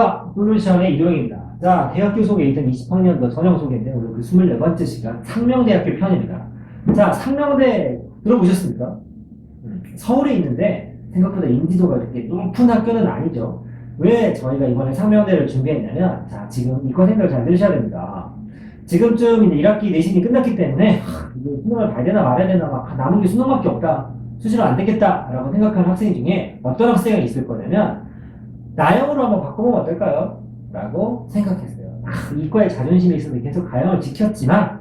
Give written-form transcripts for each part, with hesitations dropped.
안녕하십니까. 솔루션의 이동입니다. 자, 대학교 소개 2020학년도 전형 소개인데 오늘 그 24번째 시간 상명대학교 편입니다. 자, 상명대 들어보셨습니까? 서울에 있는데 생각보다 인지도가 이렇게 높은 학교는 아니죠. 왜 저희가 이번에 상명대를 준비했냐면, 자, 지금 이과 생각을 잘 들으셔야 됩니다. 지금쯤 이제 1학기 내신이 끝났기 때문에 이거 수능을 봐야 되나 말아야 되나 막 남은 게 수능밖에 없다. 수시로 안 되겠다라고 생각하는 학생 중에 어떤 학생이 있을 거냐면 나영으로 한번 바꿔보면 어떨까요? 라고 생각했어요. 이과의 자존심이 있어서 계속 가영을 지켰지만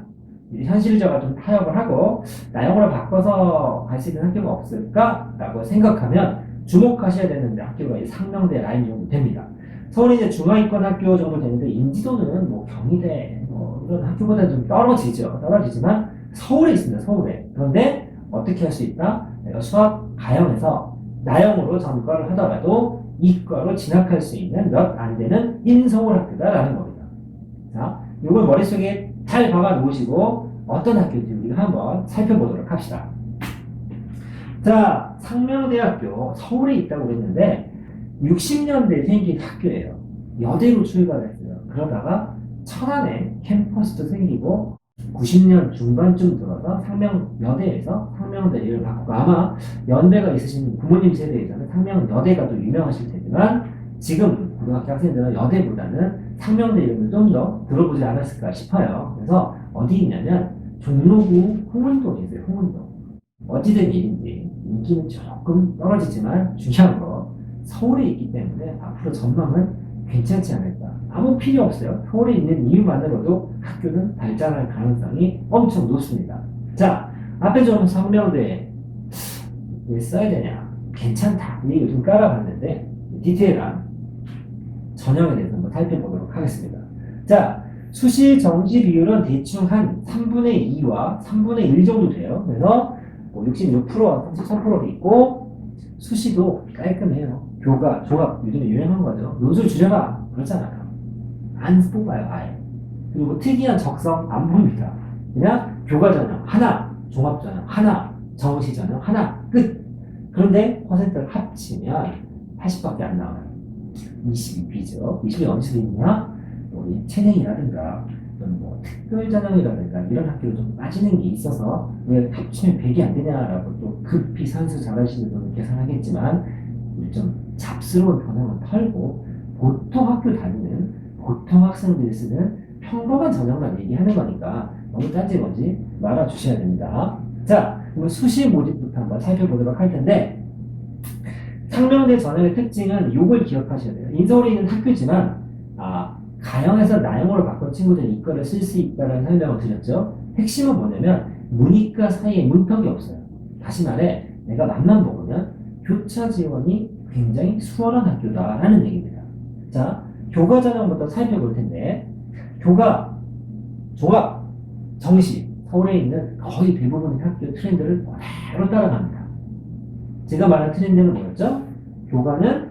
이제 현실적으로 좀 타협을 하고 나영으로 바꿔서 갈 수 있는 학교가 없을까? 라고 생각하면 주목하셔야 되는 학교가 이 상명대 라인 정도 됩니다. 서울이 이제 중하위권 학교 정도 되는데 인지도는 뭐 경희대 뭐 이런 학교보다 좀 떨어지지만 서울에 있습니다. 서울에. 그런데 어떻게 할 수 있다? 내가 수학 가영에서 나영으로 전과를 하더라도 이과로 진학할 수 있는 몇 안 되는 인서울 학교다라는 겁니다. 자, 이걸 머릿속에 잘 박아 놓으시고 어떤 학교인지 우리가 한번 살펴보도록 합시다. 자, 상명대학교 서울에 있다고 그랬는데 60년대에 생긴 학교예요. 여대로 출발했어요. 그러다가 천안에 캠퍼스도 생기고 90년 중반쯤 들어서 상명여대에서 상명대를 바꾸고, 아마 연배가 있으신 부모님 세대에서는 상명여대가 또 유명하실 테지만 지금 고등학교 학생들은 여대보다는 상명대 이름을 좀 더 들어보지 않았을까 싶어요. 그래서 어디 있냐면 종로구 홍은동에 있어요. 홍은동. 어찌된 일인지 인기는 조금 떨어지지만 중요한 거 서울에 있기 때문에 앞으로 전망은 괜찮지 않을까. 아무 필요 없어요. 서울에 있는 이유만으로도 학교는 발전할 가능성이 엄청 높습니다. 자, 앞에 좀 상명대 왜 써야 되냐? 괜찮다. 이 얘기 좀 깔아봤는데 디테일한 전형에 대해서 한번 살펴보도록 하겠습니다. 자, 수시 정시 비율은 대충 한 3분의 2와 3분의 1 정도 돼요. 그래서 뭐 66%, 33%도 있고 수시도 깔끔해요. 교과, 조합, 요즘에 유행한 거죠. 노출 줄여라. 그렇잖아요. 안 뽑아요, 아예. 그리고 특이한 적성 안 봅니다. 그냥 교과 전형 하나, 종합 전형 하나, 정시 전형 하나, 끝. 그런데 퍼센트를 합치면 80밖에 안 나와요. 22B죠. 20이 어디서 있냐? 우리 체능이라든가 뭐 특별 전형이라든가 이런 학교로 좀 빠지는 게 있어서 왜 합치면 100이 안 되냐라고 또 급히 산수 잘하시는 분은 계산하겠지만 좀 잡스러운 전형은 털고 보통 학교 다니는 보통 학생들이 쓰는 평범한 전형만 얘기하는 거니까 너무 딴지건지 말아주셔야 됩니다. 자, 그럼 수시 모집부터 한번 살펴보도록 할 텐데, 상명대 전형의 특징은 이걸 기억하셔야 돼요. 인서울에 있는 학교지만 가영에서 나영으로 바꾼 친구들이 이과를 쓸 수 있다는 설명을 드렸죠. 핵심은 뭐냐면 문이과 사이에 문턱이 없어요. 다시 말해 내가 맘만 먹으면 교차 지원이 굉장히 수월한 학교다라는 얘기입니다. 자, 교과 전형부터 살펴볼 텐데, 교과, 종합, 정시, 서울에 있는 거의 대부분의 학교 트렌드를 그대로 따라갑니다. 제가 말한 트렌드는 뭐였죠? 교과는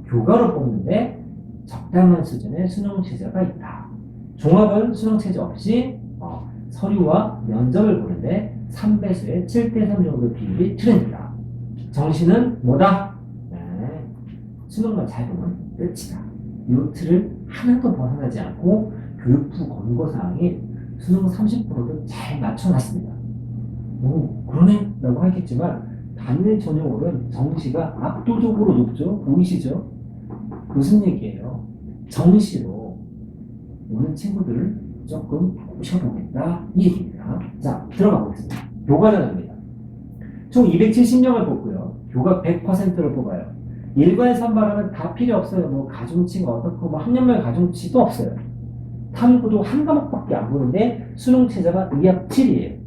교과로 뽑는데 적당한 수준의 수능 체제가 있다. 종합은 수능 체제 없이 서류와 면접을 보는데 3배수의 7대3 정도 비율이 트렌드다. 정시는 뭐다? 수능만 잘 보면 끝이다. 이 틀을 하나도 벗어나지 않고 교육부 권고사항이 수능 30%도 잘 맞춰놨습니다. 그러네? 라고 하겠지만 단일 전형으로는 정시가 압도적으로 높죠? 보이시죠? 무슨 얘기예요? 정시로 오는 친구들을 조금 모셔보겠다 이 얘기입니다. 자, 들어가 보겠습니다. 교과전형입니다. 총 270명을 뽑고요. 교과 100%를 뽑아요. 일괄 선발하면 다 필요 없어요. 뭐 가중치가 어떻고 뭐 학년별 가중치도 없어요. 탐구도 한 과목밖에 안 보는데 수능 체제가 의학 7이에요.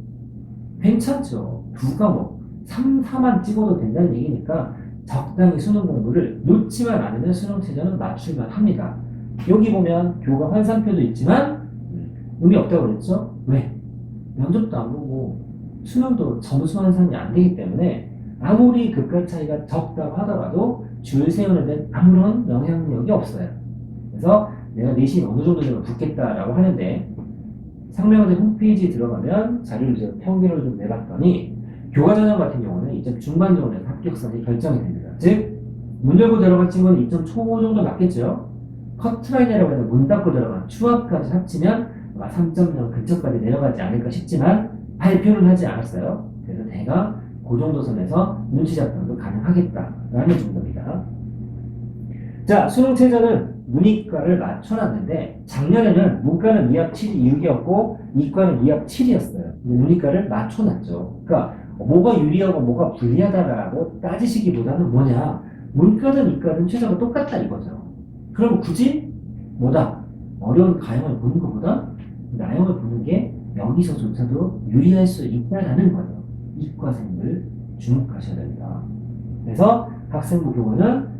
괜찮죠? 두 과목 3, 4만 찍어도 된다는 얘기니까 적당히 수능 공부를 놓지만 않으면 수능 체제는 맞출만 합니다. 여기 보면 교과 환산표도 있지만 의미 없다고 그랬죠? 왜? 면접도 안 보고 수능도 점수 환산이 안 되기 때문에 아무리 급가 차이가 적다고 하더라도 줄 세우는 데는 아무런 영향력이 없어요. 그래서 내가 내신 어느 정도 되면 붙겠다라고 하는데, 상명대 홈페이지에 들어가면 자료를 제가 평균을 좀 내봤더니 교과 전형 같은 경우는 2점 중반 정도에서 합격선이 결정이 됩니다. 즉, 문 열고 들어간 친구는 2점 초 정도 맞겠죠? 커트라인이라고 해서 문 닫고 들어간 추합까지 합치면 아마 3.0 근처까지 내려가지 않을까 싶지만 발표는 하지 않았어요. 그래서 대강 그 정도 선에서 눈치 작전도 가능하겠다라는 정도입니다. 자, 수능 최저는 문이과를 맞춰놨는데 작년에는 문과는 2합 7이 6이었고 이과는 2합 7이었어요. 문이과를 맞춰놨죠. 그러니까 뭐가 유리하고 뭐가 불리하다라고 따지시기보다는 뭐냐, 문과든 이과든 최저가 똑같다 이거죠. 그럼 굳이 뭐다? 어려운 가형을 보는 것보다 나형을 보는 게 여기서조차도 유리할 수 있다라는 거예요. 이과생들 주목하셔야 됩니다. 그래서 학생부 교과는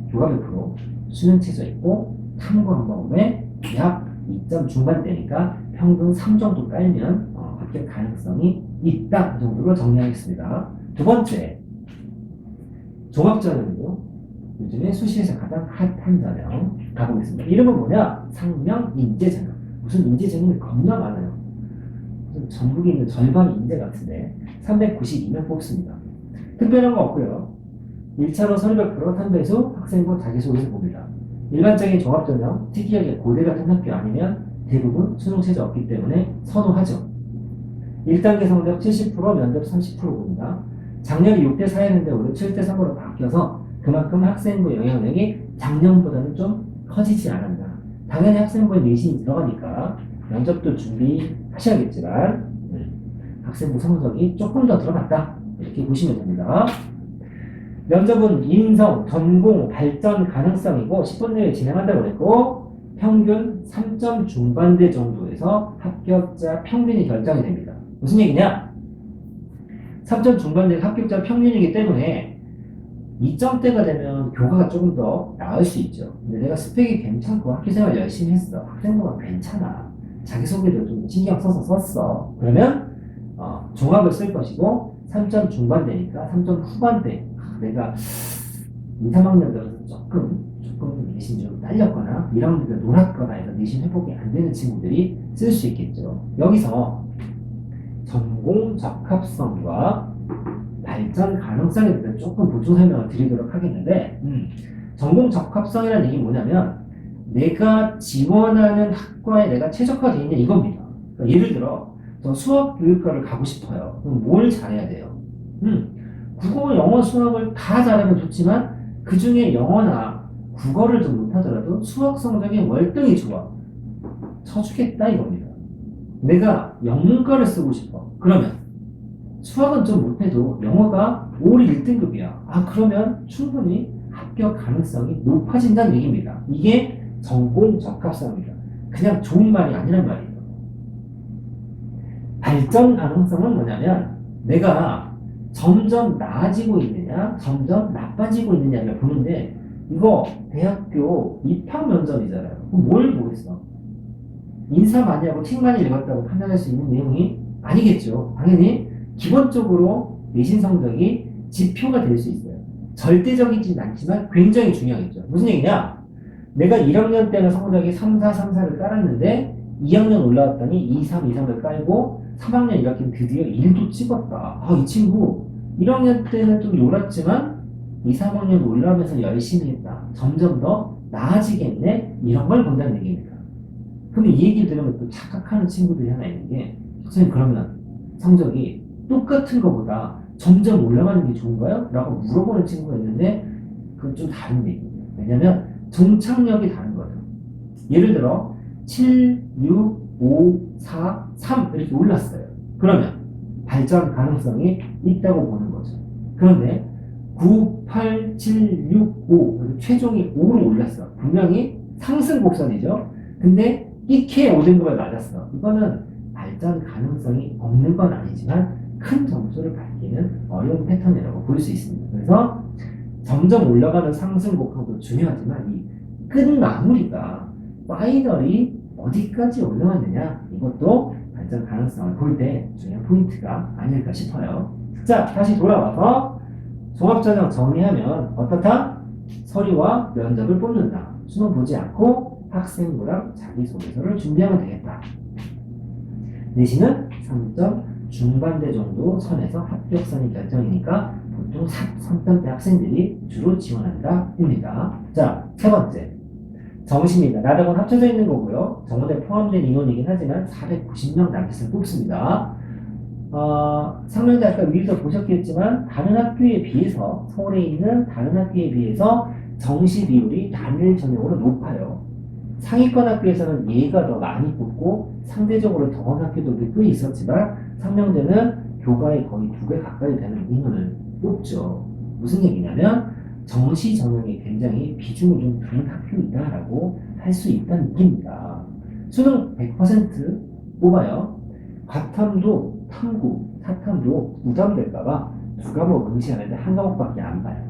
교과 100%, 수능 최저 있고 탐구 한 번에 약 2점 중반대니까 평균 3 정도 깔면 합격 가능성이 있다, 그 정도로 정리하겠습니다. 두 번째, 종합전형이요. 요즘에 수시에서 가장 핫한 전형 가보겠습니다. 이름은 뭐냐? 상명 인재전형. 무슨 인재전형이 겁나 많아요. 무슨 전국에 있는 절반이 인재 같은데 392명 뽑습니다. 특별한 거 없고요. 1차로 서류 100% 탄배수 학생부 자기소개서 봅니다. 일반적인 종합전형, 특이하게 고대 같은 학교 아니면 대부분 수능 최저 없기 때문에 선호하죠. 1단계 성적 70%, 면접 30% 봅니다. 작년이 6대 4였는데 올해 7대 3으로 바뀌어서 그만큼 학생부 영향력이 작년보다는 좀 커지지 않았나. 당연히 학생부에 내신이 들어가니까 면접도 준비하셔야겠지만 학생부 성적이 조금 더 들어갔다, 이렇게 보시면 됩니다. 면접은 인성, 전공, 발전 가능성이고 10분 내에 진행한다고 그랬고 평균 3점 중반대 정도에서 합격자 평균이 결정이 됩니다. 무슨 얘기냐? 3점 중반대 합격자 평균이기 때문에 2점대가 되면 교과가 조금 더 나을 수 있죠. 근데 내가 스펙이 괜찮고 학교생활 열심히 했어. 학생부가 괜찮아. 자기소개도 좀 신경 써서 썼어. 그러면 종합을 쓸 것이고 3점 중반대니까 3점 후반대. 내가 2, 3학년 들어서 조금 내신 좀 딸렸거나 1학년 때 놀았거나 해서 내신 회복이 안 되는 친구들이 쓸 수 있겠죠. 여기서 전공 적합성과 발전 가능성에 대해서 조금 보충 설명을 드리도록 하겠는데, 전공 적합성이라는 얘기는 뭐냐면 내가 지원하는 학과에 내가 최적화되어 있는 이겁니다. 그러니까 예를 들어 저 수학교육과를 가고 싶어요. 그럼 뭘 잘해야 돼요? 국어, 영어, 수학을 다 잘하면 좋지만 그 중에 영어나 국어를 좀 못하더라도 수학 성적이 월등히 좋아. 쳐주겠다 이겁니다. 내가 영문과를 쓰고 싶어. 그러면 수학은 좀 못해도 영어가 올 1등급이야. 그러면 충분히 합격 가능성이 높아진다는 얘기입니다. 이게 전공 적합성입니다. 그냥 좋은 말이 아니란 말이에요. 발전 가능성은 뭐냐면 내가 점점 나아지고 있느냐, 점점 나빠지고 있느냐를 보는데 이거 대학교 입학 면접이잖아요. 그럼 뭘 보겠어? 인사 많이 하고 책 많이 읽었다고 판단할 수 있는 내용이 아니겠죠. 당연히 기본적으로 내신 성적이 지표가 될 수 있어요. 절대적이진 않지만 굉장히 중요하겠죠. 무슨 얘기냐? 내가 1학년 때는 성적이 3, 4, 3, 4를 깔았는데 2학년 올라왔더니 2, 3, 2, 3을 깔고 3학년 1학기는 드디어 1도 찍었다. 이 친구 1학년 때는 좀 놀았지만 2, 3학년 올라오면서 열심히 했다. 점점 더 나아지겠네? 이런 걸 본다는 얘기입니다. 그럼 이 얘기를 들으면 또 착각하는 친구들이 하나 있는 게, 선생님 그러면 성적이 똑같은 것보다 점점 올라가는 게 좋은가요? 라고 물어보는 친구가 있는데 그건 좀 다른 얘기예요. 왜냐면 종착역이 다른 거죠. 예를 들어 7, 6, 5, 4, 3 이렇게 올랐어요. 그러면 발전 가능성이 있다고 보는 거죠. 그런데 9, 8, 7, 6, 5 최종이 5로 올랐어. 분명히 상승 곡선이죠. 근데 이케 5등급을 맞았어. 이거는 발전 가능성이 없는 건 아니지만 큰 점수를 받기는 어려운 패턴이라고 볼 수 있습니다. 그래서 점점 올라가는 상승 곡선도 중요하지만 이 끝마무리가 파이널이 어디까지 올라왔느냐, 이것도 발전 가능성을 볼 때 중요한 포인트가 아닐까 싶어요. 자, 다시 돌아와서 종합전형 정리하면 어떻다? 서류와 면접을 뽑는다. 수능 보지 않고 학생부랑 자기소개서를 준비하면 되겠다. 내신은 3점 중반대 정도 선에서 합격선이 결정이니까 보통 3점대 학생들이 주로 지원한다 입니다. 자, 세 번째, 정시입니다. 나덕은 합쳐져 있는 거고요. 정원에 포함된 인원이긴 하지만 490명 남짓을 뽑습니다. 상명대 아까 위에서 보셨겠지만 다른 학교에 비해서 서울에 있는 다른 학교에 비해서 정시 비율이 단일 전형으로 높아요. 상위권 학교에서는 얘가 더 많이 뽑고 상대적으로 더한 학교도 꽤 있었지만 상명대는 교과에 거의 2배 가까이 되는 인원을 뽑죠. 무슨 얘기냐면 정시 전형이 굉장히 비중을 좀 두는 학교이다라고 할 수 있다는 얘기입니다. 수능 100% 뽑아요. 과탐도 탐구, 사탐도 부담될까봐 두 과목 응시하는데 한 과목밖에 안 봐요.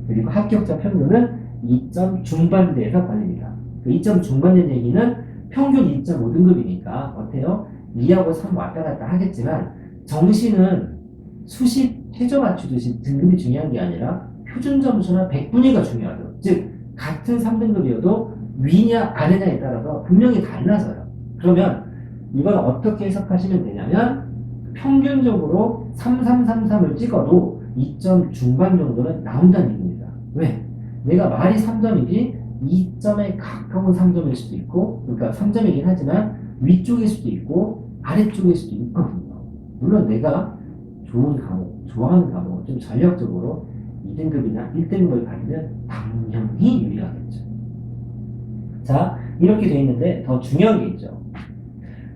그리고 합격자 평균은 2점 중반대에서 걸립니다. 그 2점 중반대 얘기는 평균 2.5등급이니까 어때요? 2하고 3 왔다 갔다 하겠지만 정시는 수시 최저 맞추듯이 등급이 중요한 게 아니라 표준 점수나 100분위가 중요하죠. 즉 같은 3등급이어도 위냐 아래냐에 따라서 분명히 달라져요. 그러면 이건 어떻게 해석하시면 되냐면 평균적으로 3333을 찍어도 2점 중반 정도는 나온다는 얘기입니다. 왜? 내가 말이 3점이지 2점에 가까운 3점일 수도 있고, 그러니까 3점이긴 하지만 위쪽일 수도 있고 아래쪽일 수도 있거든요. 물론 내가 좋은 과목, 좋아하는 과목을 좀 전략적으로 2등급이나 1등급을 받으면 당연히 유리하겠죠. 자, 이렇게 돼 있는데 더 중요한 게 있죠.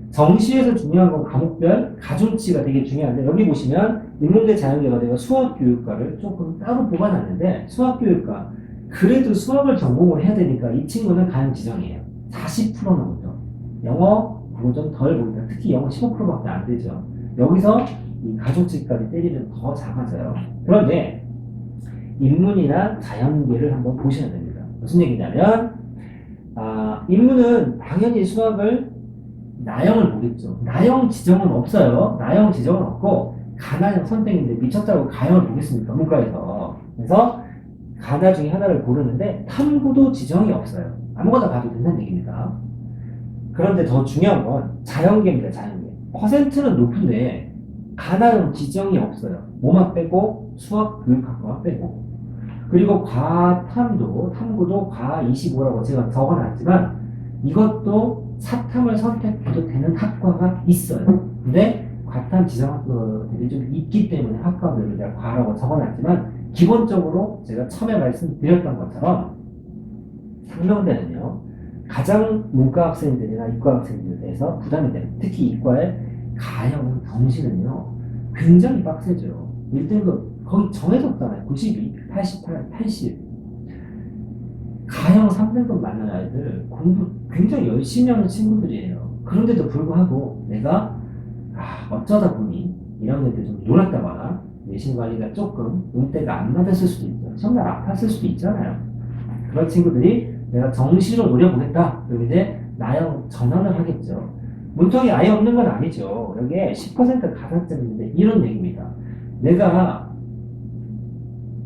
정시에서 중요한 건 과목별 가중치가 되게 중요한데 여기 보시면 인문대 자연계가 내가 수학교육과를 조금 따로 뽑아놨는데 수학교육과 그래도 수학을 전공을 해야 되니까 이 친구는 가용 지정이에요. 40% 나오죠. 영어 그거 좀 덜 보인다. 특히 영어 15%밖에 안 되죠. 여기서 이 가중치까지 때리면 더 작아져요. 그런데 인문이나 자연계를 한번 보셔야 됩니다. 무슨 얘기냐면 인문은 당연히 수학을 나형을 보겠죠. 나형 지정은 없어요. 나형 지정은 없고 가나형 선택인데 미쳤다고 가형을 보겠습니까? 문과에서. 그래서 가나 중에 하나를 고르는데 탐구도 지정이 없어요. 아무거나 봐도 된다는 얘기입니다. 그런데 더 중요한 건 자연계입니다. 자연계. 퍼센트는 높은데 가나형 지정이 없어요. 뭐만 빼고 수학 교육학과만 빼고. 그리고 과탐도 탐구도 과 25라고 제가 적어놨지만 이것도 사탐을 선택해도 되는 학과가 있어요. 근데 과탐 지정학과들이 좀 있기 때문에 학과별로 제가 과라고 적어놨지만 기본적으로 제가 처음에 말씀드렸던 것처럼 상명대는요 가장 문과 학생들이나 이과 학생들에 대해서 부담이 돼요. 특히 이과의 가형 정시는요 굉장히 빡세죠. 1등급 거의 정해졌잖아요. 92, 88, 80 가형 3등급 맞는 아이들 공부 굉장히 열심히 하는 친구들이에요. 그런데도 불구하고 내가 어쩌다 보니 1학년 때 좀 놀았다거나 내신 관리가 조금 운때가 안 맞았을 수도 있죠. 정말 아팠을 수도 있잖아요. 그런 친구들이 내가 정시로 노려보겠다. 그럼 이제 나형 전환을 하겠죠. 문턱이 아예 없는 건 아니죠. 여기에 10% 가산점인데 이런 얘기입니다. 내가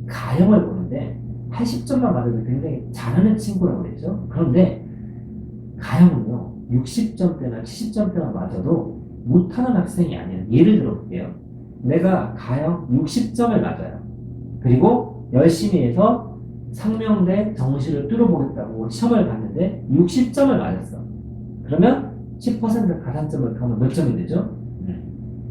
가형을 보는데 80점만 맞아도 굉장히 잘하는 친구라고 그랬죠. 그런데 가형은요 60점대나 70점대만 맞아도 못하는 학생이 아니에요. 예를 들어 볼게요. 내가 가형 60점을 맞아요. 그리고 열심히 해서 상명대 정시를 뚫어보겠다고 시험을 봤는데 60점을 맞았어. 그러면 10% 가산점을 가면 몇 점이 되죠?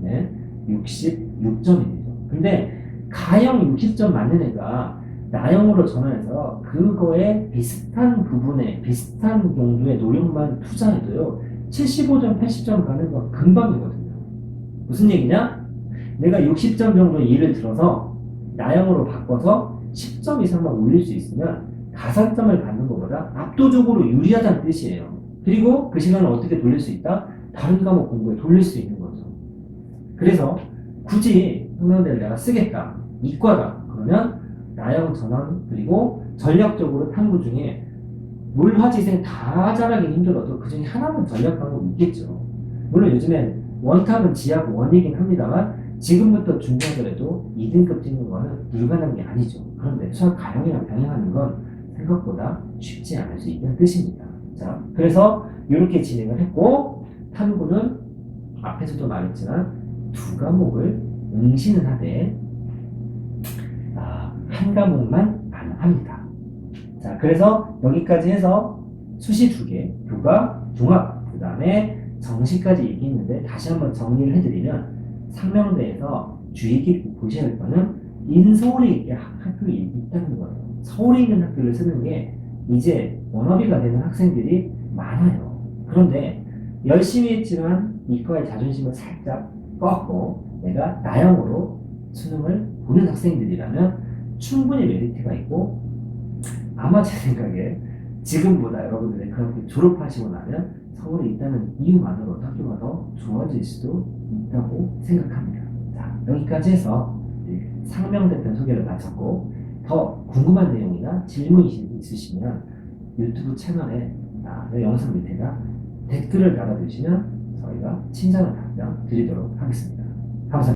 네, 66점이 되죠. 근데 가형 60점 맞는 애가 나형으로 전환해서 그거에 비슷한 부분에 비슷한 정도의 노력만 투자해도요 75점, 80점 가는 건 금방이거든요. 무슨 얘기냐? 내가 60점 정도 예를 들어서 나형으로 바꿔서 10점 이상만 올릴 수 있으면 가산점을 받는 것보다 압도적으로 유리하다는 뜻이에요. 그리고 그 시간을 어떻게 돌릴 수 있다? 다른 과목 공부에 돌릴 수 있는 거죠. 그래서 굳이 평면대를 내가 쓰겠다. 이과다. 그러면 나형 전환 그리고 전략적으로 탐구 중에 물화지생 다 잘하기 힘들어도 그 중에 하나는 전략 방법이 있겠죠. 물론 요즘엔 원탑은 지하고 원이긴 합니다만 지금부터 준비하더라도 2등급 찍는 거는 불가능한 게 아니죠. 그런데 수학 가형이랑 병행하는 건 생각보다 쉽지 않을 수 있다는 뜻입니다. 자, 그래서 이렇게 진행을 했고 탐구는 앞에서도 말했지만 두 과목을 응시는 하되 한 과목만 안 합니다. 자, 그래서 여기까지 해서 수시 2개, 교과, 종합, 그 다음에 정시까지 얘기했는데 다시 한번 정리를 해드리면 상명대에서 주의 깊게 보셔야 할 거는 인서울에 있게 학교에 있다는 거예요. 서울에 있는 학교를 쓰는 게 이제 워너비가 되는 학생들이 많아요. 그런데 열심히 했지만 이과의 자존심을 살짝 꺾고 내가 나영으로 수능을 보는 학생들이라면 충분히 메리트가 있고 아마 제 생각에 지금보다 여러분들이 그렇게 졸업하시고 나면 서울에 있다는 이유만으로 학교가 더 좋아질 수도 있다고 생각합니다. 자, 여기까지 해서 상명대편 소개를 마쳤고 더 궁금한 내용이나 질문이 있으시면 유튜브 채널에 영상 밑에다 댓글을 달아주시면 저희가 친절한 답변 드리도록 하겠습니다. 감사합니다.